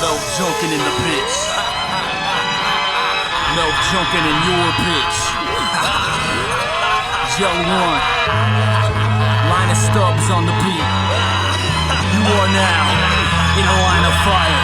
No junkin' in the bitch. No junkin' in your bitch. Jelly one. Line of stubs on the beat. You are now in a line of fire.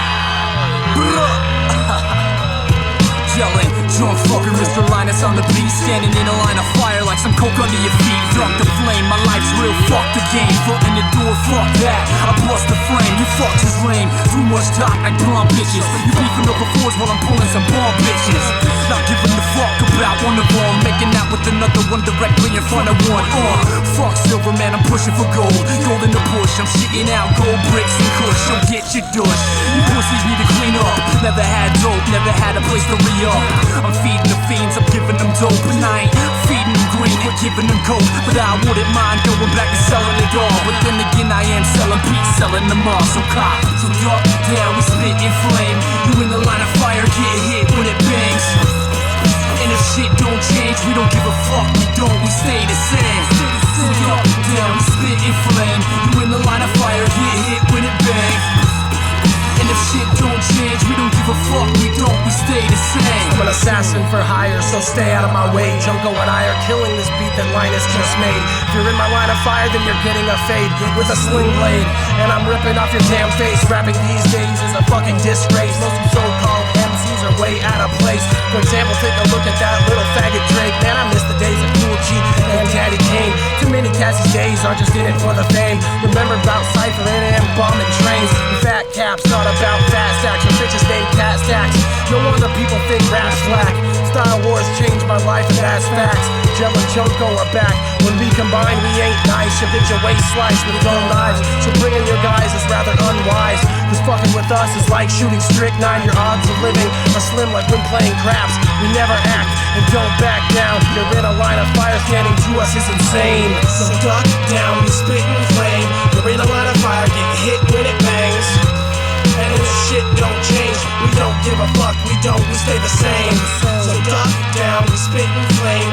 Yelling, drunk fucker, Mr. Linus on the beat. Standing in a line of fire like some coke under your feet. Drunk the flame, my life's real, fuck the game. Foot in the door, fuck that, I bust the frame. You fucked his lame, too much talk like blonde bitches. You beefing over fours while I'm pulling some bomb bitches. Not giving a fuck about one of them. Making out with another one directly in front of one. Fuck silver, man, I'm pushing for gold. Gold in the bush, I'm shitting out gold bricks and kush. So get your dush, you pussies need to clean up. Never had dope, never had a place to re-up. I'm feeding the fiends, I'm giving them dope. And I ain't feeding them green, we're giving them coke. But I wouldn't mind going back to selling it all. But then again, I am selling beats, selling them all. So cop, so duck down, we spit in flame. You in the line of fire, get hit when it bangs. And if shit don't change, we don't give a fuck, we don't, we stay the same. So duck down, we spit in flame. You in the line of fire, get hit when it bangs. And if shit don't change, we don't give a fuck, we don't, we stay the same. I'm an assassin for hire, so stay out of my way. Junko and I are killing this beat that Linus just made. If you're in my line of fire, then you're getting a fade with a sling blade. And I'm ripping off your damn face. Rapping these days is a fucking disgrace. Most of so-called MCs are way out of place. For example, take a look at that little faggot Drake. Man, I miss the days of Cool G and Daddy Kane. Too many Cassie's days are just in it for the fame. Remember about Cypher and bombing trains. The fat caps not about fast acts or bitches named cat stacks. No wonder people think rap's slack. Style wars changed my life and that's facts. Gel and Junko are back. When we combine, we ain't nice. You'll get your waist sliced with dull knives. So bringing your guys is rather unwise. Cause fucking with us is like shooting strychnine. Your odds of living are slim like when playing craps. We never act and don't back down. You're in a line of fire, standing to us is insane. So duck down, we spit and flame. You're in a line of fire, get hit when it bangs. And if shit don't change, we don't give a fuck, we don't, we stay the same. So duck down, we spit and flame.